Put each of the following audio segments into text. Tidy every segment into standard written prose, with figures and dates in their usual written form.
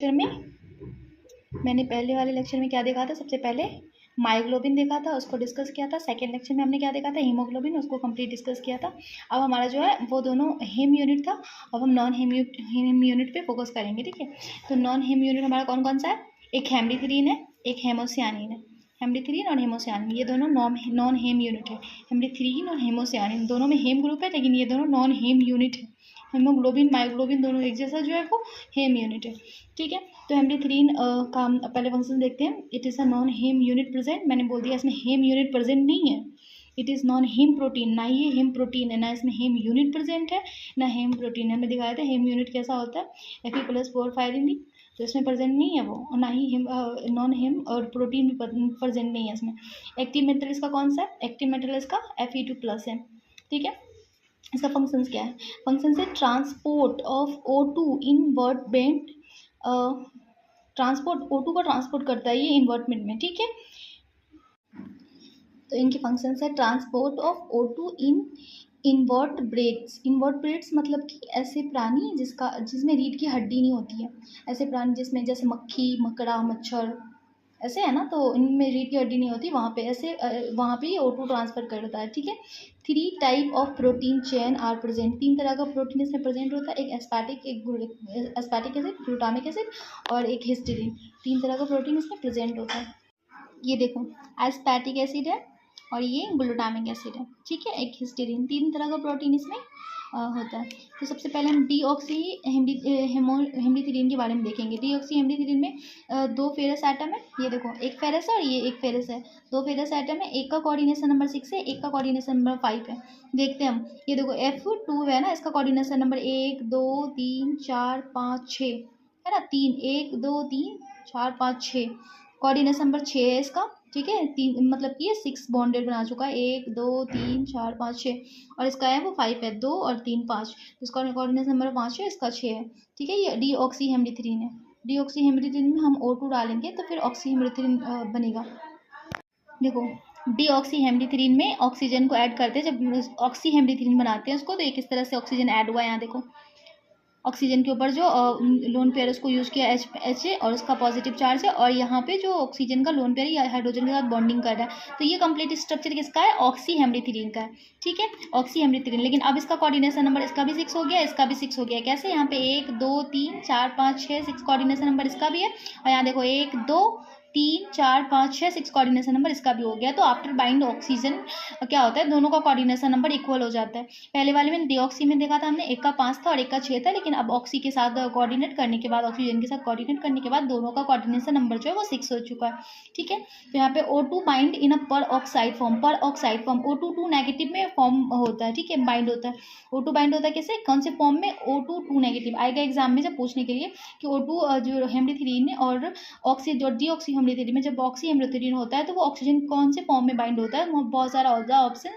Lecture में मैंने पहले वाले लेक्चर में क्या देखा था, सबसे पहले मायोग्लोबिन देखा था, उसको डिस्कस किया था। सेकेंड लेक्चर में हमने क्या देखा था, हीमोग्लोबिन, उसको कंप्लीट डिस्कस किया था। अब हमारा जो है वो दोनों हेम यूनिट था। अब हम नॉन हेम यूनिट पे फोकस करेंगे, ठीक है। तो नॉन हेम यूनिट हमारा कौन कौन सा है, एक हेमडीथ्रीन है, एक हेमोसियानिन है। हेमडीथ्रीन और हेमोसियानिन ये दोनों नॉन हेम यूनिट है। हेमडीथ्रीन और हेमोसियानिन दोनों में हेम ग्रुप है, लेकिन ये दोनों नॉन हेम यूनिट है। हेमोग्लोबिन मायोग्लोबिन दोनों एक जैसा जो है वो हेम यूनिट है, ठीक है। तो हेमडीथ्रीन का पहले फंक्शन देखते हैं। It is a non heme unit present, मैंने बोल दिया इसमें हेम यूनिट प्रेजेंट नहीं है। It is non heme protein, ना ये हेम प्रोटीन है, ना इसमें हेम यूनिट प्रेजेंट है, ना हेम प्रोटीन है। हमें दिखाया था हेम यूनिट कैसा होता है, Fe+4 फायरिन, तो इसमें प्रेजेंट नहीं है वो, और ना ही हेम नॉन हेम और प्रोटीन भी प्रेजेंट नहीं है इसमें। एक्टिव मेटल इसका कौन सा है, एक्टिव मेटल इसका Fe2+ है, ठीक है। इसका फंक्शंस क्या है, फंक्शन है transport of O2 invertebrates, transport O2 को ट्रांसपोर्ट करता है ये इन्वर्टमेंट में, ठीक है। तो इनके फंक्शंस है ट्रांसपोर्ट ऑफ O2 इन इन्वर्टब्रेट्स। इन्वर्टब्रेट्स मतलब कि ऐसे प्राणी जिसमें रीढ़ की हड्डी नहीं होती है, ऐसे प्राणी जिसमें जैसे मक्खी, मकड़ा, मच्छर ऐसे है ना, तो इनमें रीढ़ की हड्डी नहीं होती, वहाँ पे ऐसे वहाँ पे O2 ट्रांसफर करता है, ठीक है। 3 type of protein chain are present, 3 तरह का प्रोटीन इसमें प्रेजेंट होता है, एक एस्पार्टिक एसिड, ग्लूटामिक एसिड और एक हिस्टीडीन। 3 तरह का प्रोटीन इसमें प्रेजेंट होता है। ये देखो, एस्पार्टिक एसिड है और ये ग्लूटामिक एसिड है, ठीक है, एक हिस्टीडीन। 3 तरह का प्रोटीन इसमें होता है। तो सबसे पहले हम डीऑक्सी हेमडीथ्रीन के बारे में देखेंगे। डीऑक्सी हेमडीथ्रीन में 2 फेरस एटम है, ये देखो एक फेरस है और ये एक फेरस है, 2 फेरस एटम है, एक का कोऑर्डिनेशन नंबर 6 है, एक का कोऑर्डिनेशन नंबर 5 है। देखते हैं हम, ये देखो F2 है ना, इसका कोऑर्डिनेशन नंबर 1 2 3 4 5 6 है ना, 3 1 2 3 4 5 6, कोऑर्डिनेशन नंबर 6 है इसका, ठीक है। 3 मतलब कि ये 6 बॉन्डेड बना चुका है, 1 2 3 4 5 6, और इसका है वो 5 है, 2 और 3 5, तो इसका कोऑर्डिनेशन नंबर 5 है, इसका 6 है, ठीक है। ये डीऑक्सी हेमडीथ्रीन है। डीऑक्सी हेमडीथ्रीन में हम O2 डालेंगे तो फिर ऑक्सी हेमडीथ्रीन बनेगा। देखो, डीऑक्सी हेमडीथ्रीन में ऑक्सीजन को ऐड करते हैं, जब ऑक्सी हेमडीथ्रीन बनाते हैं उसको, तो ये किस तरह से ऑक्सीजन ऐड हुआ है, यहाँ देखो ऑक्सीजन के ऊपर जो लोन पेयर उसको यूज़ किया H और उसका पॉजिटिव चार्ज है, और यहाँ पे जो ऑक्सीजन का लोन पेयर या हाइड्रोजन के साथ बॉन्डिंग कर रहा है, तो ये कंप्लीट स्ट्रक्चर किसका है, ऑक्सी हेमडीथ्रीन का है, ठीक है, ऑक्सी हेमडीथ्रीन। लेकिन अब इसका कोऑर्डिनेशन नंबर इसका भी 6 हो गया, इसका भी 6 हो गया। कैसे, यहाँ पे 1 2 3 4 5 6 6 कोऑर्डिनेशन नंबर इसका भी है, और यहाँ देखो 1 2 3 4 5 6 6 कोऑर्डिनेशन नंबर इसका भी हो गया। तो आफ्टर बाइंड ऑक्सीजन क्या होता है, दोनों का कोऑर्डिनेशन नंबर इक्वल हो जाता है। पहले वाले में डीऑक्सी में देखा था हमने, एक का 5 था और एक का 6 था, लेकिन अब ऑक्सी के साथ कोऑर्डिनेट करने के बाद, ऑक्सीजन के साथ कोऑर्डिनेट करने के बाद दोनों का कोऑर्डिनेशन नंबर जो है वो 6 हो चुका है, ठीक है। तो यहाँ पे O2 बाइंड इन अ पर ऑक्साइड फॉर्म, O2 2 नेगेटिव में फॉर्म होता है, ठीक है, बाइंड होता है। O2 बाइंड होता है कैसे, कौन से फॉर्म में, O2 2 नेगेटिव आएगा एग्जाम में जब पूछने के लिए कि O2 जो हेमडीथ्रीन और ऑक्सी जो डीऑक्सी हेमडीथ्रीन में जब ऑक्सी हेमडीथ्रीन होता है तो वो ऑक्सीजन कौन से फॉर्म में बाइंड होता है, बहुत सारा होता है ऑप्शन,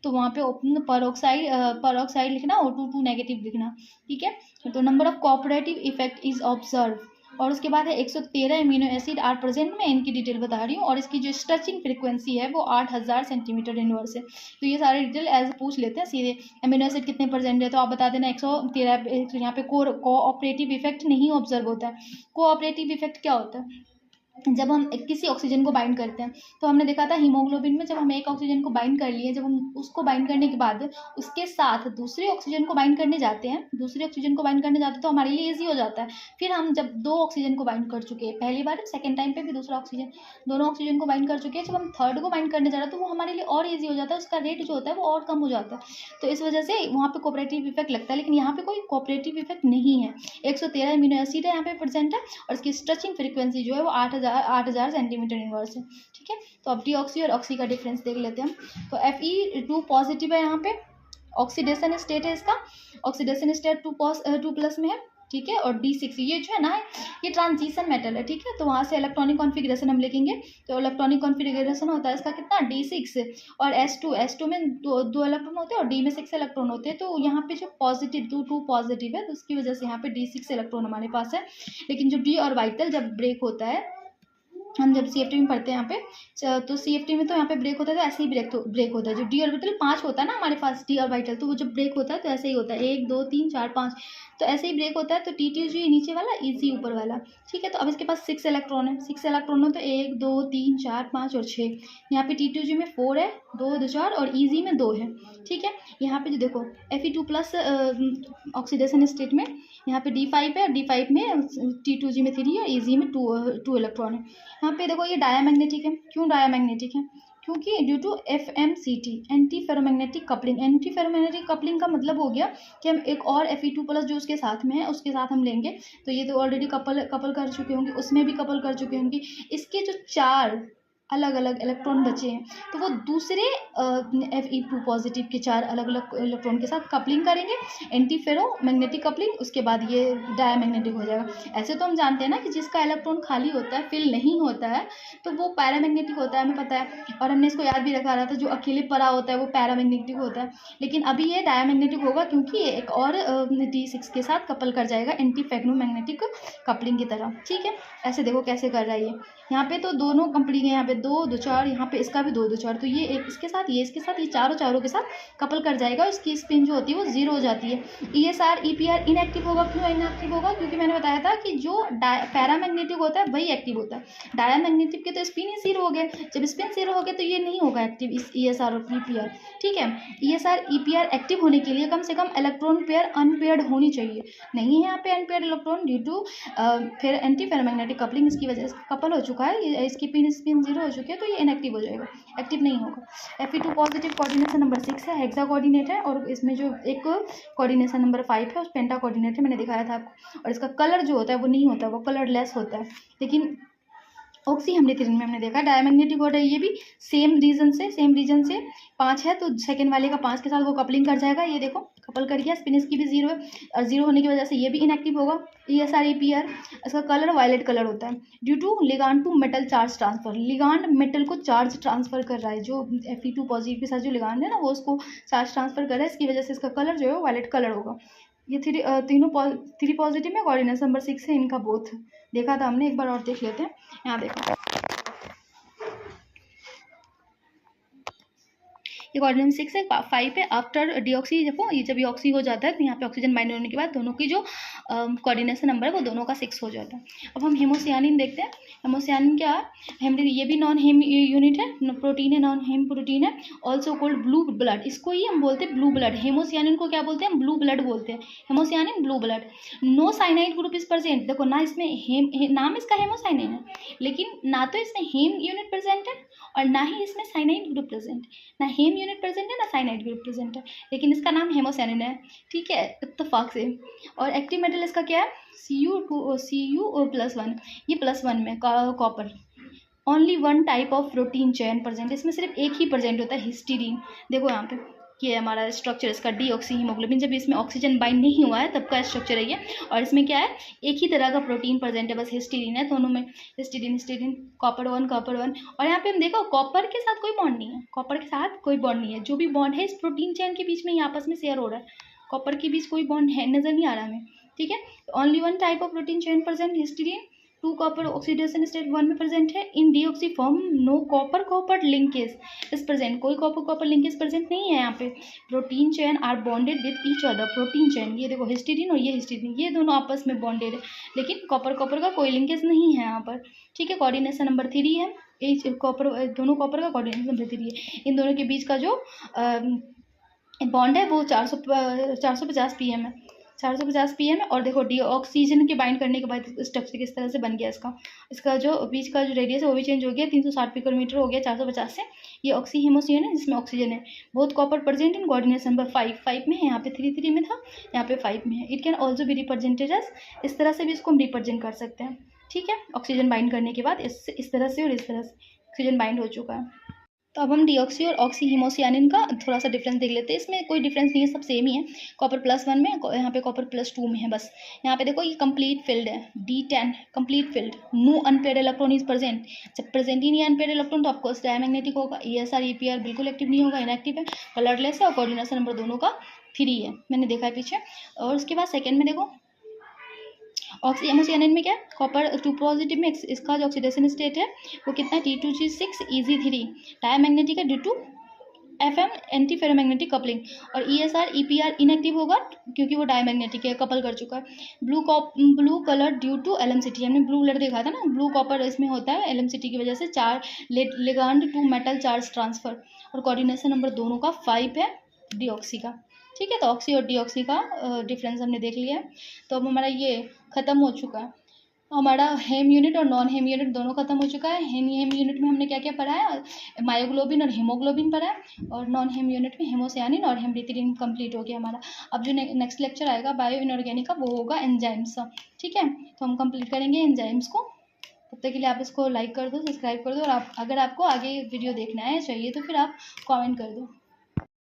तो वहाँ पे पर ऑक्साइड लिखना, O2 2 नेगेटिव लिखना, ठीक है। तो number of cooperative effect is observe, और उसके बाद है 113 एमिनो एसिड आर प्रेजेंट में, इनकी डिटेल बता रही हूँ, और इसकी जो स्ट्रेचिंग फ्रीक्वेंसी है वो 8000 सेंटीमीटर इनवर्स है। तो ये सारे डिटेल एज पूछ लेते हैं सीधे, एमिनो एसिड कितने प्रेजेंट है, तो आप बता देना 113। यहाँ पे कोऑपरेटिव इफेक्ट नहीं ऑब्जर्व होता है। कोऑपरेटिव इफेक्ट क्या होता है, जब हम किसी ऑक्सीजन को बाइंड करते हैं, तो हमने देखा था हीमोग्लोबिन में, जब हम एक ऑक्सीजन को बाइंड कर लिए, जब हम उसको बाइंड करने के बाद उसके साथ दूसरे ऑक्सीजन को बाइंड करने जाते हैं, तो हमारे लिए ईजी हो जाता है। फिर हम जब 2 ऑक्सीजन को बाइंड कर चुके हैं, पहली बार, सेकेंड टाइम पे भी दूसरा ऑक्सीजन, दोनों ऑक्सीजन को बाइंड कर चुके हैं, जब हम थर्ड को बाइंड करने जा रहे हैं तो वो हमारे लिए और ईजी हो जाता है, उसका रेट जो होता है वो और कम हो जाता है। तो इस वजह से वहाँ पे कोऑपरेटिव इफेक्ट लगता है, लेकिन यहाँ पे कोई कोऑपरेटिव इफेक्ट नहीं है। 113 एमिनो एसिड है यहाँ पे प्रेजेंट है, और इसकी स्ट्रेचिंग फ्रीक्वेंसी जो है वो 8000 सेंटीमीटर इनवर्स है, ठीक है। तो अब डीऑक्सी और ऑक्सी का डिफरेंस देख लेते हैं हम। तो Fe2 पॉजिटिव है यहाँ पे, ऑक्सीडेशन स्टेट है इसका, ऑक्सीडेशन स्टेट 2+ में है, ठीक है। और D6 ये जो है ना, ये ट्रांजिशन मेटल है, ठीक है। तो वहाँ से इलेक्ट्रॉनिक कॉन्फ़िगरेशन हम लिखेंगे, तो इलेक्ट्रॉनिक कॉन्फ़िगरेशन होता है इसका कितना, D6, और S2 में दो इलेक्ट्रॉन होते हैं और D में 6 इलेक्ट्रॉन होते हैं। तो यहाँ पे जो पॉजिटिव 2 पॉजिटिव है, तो उसकी वजह से यहाँ पे D6 इलेक्ट्रॉन हमारे पास है। लेकिन जो D ऑर्बिटल जब ब्रेक होता है, हम जब CFT में पढ़ते हैं यहाँ पे तो CFT में तो यहाँ पे ब्रेक होता है तो ऐसे ही ब्रेक होता है। जो d ऑर्बिटल 5 होता है ना हमारे पास d ऑर्बिटल, तो वो जब ब्रेक होता है तो ऐसे ही होता है 1 2 3 4 5, तो ऐसे ही ब्रेक होता है। तो TTG नीचे वाला, EC ऊपर वाला, ठीक है। तो अब इसके पास 6 इलेक्ट्रॉन है, 6 इलेक्ट्रॉन हो तो 1 2 3 4 5 और 6। यहाँ पे TTG में 4 है, 2 2 4, और EC में 2 है, ठीक है। यहाँ पे जो देखो Fe2+ ऑक्सीडेशन स्टेट में यहाँ पे D5 है, D5 में T2G में 3 है, EC में 2 इलेक्ट्रॉन है। यहाँ पे देखो ये डायामैग्नेटिक है। क्यों डायामैग्नेटिक है? क्योंकि due to FMCT, anti ferromagnetic coupling. Anti ferromagnetic coupling का मतलब हो गया कि हम एक और Fe2+ जो उसके साथ में है उसके साथ हम लेंगे, तो ये तो ऑलरेडी कपल कर चुके होंगे, उसमें भी कपल कर चुके होंगे। इसके जो 4 अलग अलग इलेक्ट्रॉन बचे हैं तो वो दूसरे Fe2+ के 4 अलग अलग इलेक्ट्रॉन के साथ कपलिंग करेंगे, एंटी फेरो मैग्नेटिक कपलिंग, उसके बाद ये डायामैग्नेटिक हो जाएगा। ऐसे तो हम जानते हैं ना कि जिसका इलेक्ट्रॉन खाली होता है, फिल नहीं होता है, तो वो पैरामैग्नेटिक होता है, हमें पता है, और हमने इसको याद भी रखा रहा था। जो अकेले परा होता है वो पैरामैग्नेटिक होता है, लेकिन अभी ये डायामैग्नेटिक होगा क्योंकि ये एक और D6 के साथ कपल कर जाएगा एंटी फेरोमैग्नेटिक कपलिंग की तरह, ठीक है। ऐसे देखो कैसे कर रहा है ये। यहाँ पे तो दोनों कपलिंग है, यहाँ पे 2 2 4, यहाँ पे इसका भी 2 2 4, तो ये एक इसके साथ, ये इसके साथ, ये चारों के साथ कपल कर जाएगा। इसकी स्पिन जो होती है वो 0 हो जाती है। ESR EPR इनएक्टिव होगा। क्यों इनएक्टिव होगा? क्योंकि मैंने बताया था कि जो पैरामैग्नेटिक होता है वही एक्टिव होता है। डायामैग्नेटिक के तो स्पिन ही 0 हो गए। जब स्पिन 0 हो गए तो ये नहीं होगा एक्टिव, इस ESR और EPR, ठीक है। ESR EPR एक्टिव होने के लिए कम से कम इलेक्ट्रॉन पेयर अनपेयर्ड होनी चाहिए। नहीं है यहाँ पे अनपेयर्ड इलेक्ट्रॉन, ड्यू टू फिर एंटी फेरोमैग्नेटिक कपलिंग, इसकी वजह से कपल हो चुका है, इसकी स्पिन 0 हो चुकी है, तो ये इनएक्टिव हो जाएगा, एक्टिव नहीं होगा। Fe2+ कोऑर्डिनेशन नंबर 6 है, हेक्सा कोऑर्डिनेट है, और इसमें जो एक कोऑर्डिनेशन नंबर 5 है उस पेंटा कोऑर्डिनेट है, मैंने दिखाया था आपको। और इसका कलर जो होता है वो नहीं होता, वो कलरलेस होता है। लेकिन ऑक्सीहेमडेथिरिन में हमने देखा डायमैग्नेटिक हो रहा है, ये भी सेम रीजन से 5 है, तो सेकंड वाले का 5 के साथ वो कपलिंग कर जाएगा। ये देखो कपल कर गया, स्पिन इसकी भी 0 है, और 0 होने की वजह से ये भी इनएक्टिव होगा। ESR EPR, इसका कलर वायलेट कलर होता है due to ligand to metal charge transfer. Ligand metal को चार्ज ट्रांसफर कर रहा है, जो Fe2+ के साथ जो लिगांड है ना वो उसको चार्ज ट्रांसफर कर रहा है, इसकी वजह से इसका कलर जो है वो वायलेट कलर होगा। ये तीनों 3+ में कोऑर्डिनेशन नंबर 6 है, इनका बोथ देखा था हमने, एक बार और देख लेते हैं। यहाँ देखो ये कोऑर्डिनेशन 6 है, 5 है। आफ्टर डीऑक्सी, देखो ये जब ये ऑक्सी हो जाता है तो यहाँ पे ऑक्सीजन बाइंड होने के बाद दोनों की जो कोऑर्डिनेशन नंबर है वो दोनों का 6 हो जाता है। अब हम हेमोसियानिन देखते हैं। हेमोसियानिन क्या है? ये भी नॉन हेम यूनिट है, प्रोटीन है, नॉन हेम प्रोटीन है, ऑल्सो कोल्ड ब्लू ब्लड। इसको ही हम बोलते हैं ब्लू ब्लड। हेमोसियानिन को क्या बोलते हैं? ब्लू ब्लड बोलते हैं। Hemocyanin blue blood. No cyanide group is present. देखो ना इसमें नाम इसका हेमोसाइनिन है, लेकिन ना तो इसमें हेम यूनिट प्रेजेंट है और ना ही इसमें साइनाइड ग्रुप प्रेजेंट। ना हेम यूनिट प्रेजेंट है ना साइनाइड ग्रुप प्रेजेंट है, लेकिन इसका नाम हेमोसाइनिन है, ठीक है, इत्तेफाक से। और एक्टिव मेटल इसका क्या है? Cu+1। ये +1 में copper. Only 1 type of protein chain present. इसमें सिर्फ एक ही प्रेजेंट होता है, हिस्टीडीन। देखो यहाँ पे ये हमारा स्ट्रक्चर इसका डीऑक्सी हीमोग्लोबिन। जब इसमें ऑक्सीजन बाइंड नहीं हुआ है तब का स्ट्रक्चर है ये। और इसमें क्या है? एक ही तरह का प्रोटीन प्रेजेंट है, बस हिस्टीडीन है दोनों में। Histidine copper 1। और यहाँ पे हम देखो कॉपर के साथ कोई बॉन्ड नहीं है, कॉपर के साथ कोई बॉन्ड नहीं है। जो भी बॉन्ड है इस प्रोटीन चेन के बीच में ही आपस में शेयर हो रहा है, कॉपर के बीच कोई बॉन्ड है नजर नहीं आ रहा हमें, ठीक है। Only 1 type of protein chain present, histidine. 2 copper oxidation state 1 में प्रेजेंट है। In deoxy form no copper linkage is present. कोई कॉपर लिंकेज प्रेजेंट नहीं है यहाँ पे। Protein chain are bonded with each other. Protein chain, ये देखो histidine और ये हिस्टीडीन, ये दोनों आपस में बॉन्डेड है, लेकिन कॉपर का कोई लिंकेज नहीं है यहाँ पर, ठीक है। कोऑर्डिनेशन नंबर 3 है। दोनों कॉपर का कोऑर्डिनेशन नंबर 3 है। इन दोनों के बीच का जो बॉन्ड है वो 450 pm है, 450 pm है। और देखो ऑक्सीजन के बाइंड करने के बाद स्ट्रक्चर किस तरह से बन गया इसका जो बीच का जो रेडियस है वो भी चेंज हो गया, 360 पिकोमीटर हो गया 450 से। ये ऑक्सी हीमोसियन है जिसमें ऑक्सीजन है। बहुत copper present in coordination number 5 में है। यहाँ पे 3 में था, यहाँ पे 5 में है। It can also be represented as, इस तरह से भी इसको हम रिप्रेजेंट कर सकते हैं, ठीक है। ऑक्सीजन बाइंड करने के बाद इस तरह से और इस तरह से ऑक्सीजन बाइंड हो चुका है। तो अब हम डीऑक्सी और ऑक्सी हीमोसियानिन का थोड़ा सा डिफरेंस देख लेते हैं। इसमें कोई डिफरेंस नहीं है, सब सेम ही है। कॉपर +1 में, यहाँ पे कॉपर +2 में है बस। यहाँ पे देखो ये कंप्लीट फिल्ड है, D10 complete filled. No unpaired electron is present. जब प्रेजेंट ही नहीं है अनपेयर्ड इलेक्ट्रॉन तो ऑफकोर्स डायमैग्नेटिक होगा। ESR EPR बिल्कुल एक्टिव नहीं होगा, इनएक्टिव है, कलरलेस है, और कोऑर्डिनेशन नंबर दोनों का 3 है, मैंने देखा है पीछे। और उसके बाद सेकेंड में देखो ऑक्सी एमोसियानिन में क्या है, कॉपर 2 पॉजिटिव में इसका जो ऑक्सीडेशन स्टेट है वो कितना है, T2G6 EG3। डायमैग्नेटिक है due to FM anti ferromagnetic coupling. और ESR EPR इनएक्टिव होगा क्योंकि वो डायमैग्नेटिक है, कपल कर चुका है। Blue colour due to LMCT, हमने ब्लू कलर देखा था ना, ब्लू कॉपर इसमें होता है LMCT की वजह से, चार ligand to metal charge transfer. और कोऑर्डिनेशन नंबर दोनों का 5 है डीऑक्सी का। ठीक है, तो ऑक्सी और डीऑक्सी का डिफरेंस हमने देख लिया है। तो अब हमारा ये ख़त्म हो चुका है, हमारा हेम यूनिट और नॉन हेम यूनिट दोनों खत्म हो चुका है। हेम यूनिट में हमने क्या क्या पढ़ा है, मायोग्लोबिन और हीमोग्लोबिन पढ़ा है, और नॉन हेम यूनिट में हेमोसियानिन और हेमरिथिडिन कंप्लीट हो गया हमारा। अब जो नेक्स्ट लेक्चर आएगा बायो इनऑर्गेनिक का, वो होगा एंजाइम्स। ठीक है, तो हम कंप्लीट करेंगे एंजाइम्स को। तब तक के लिए आप इसको लाइक कर दो, सब्सक्राइब कर दो, और आप अगर आपको आगे वीडियो देखना है चाहिए तो फिर आप कमेंट कर दो।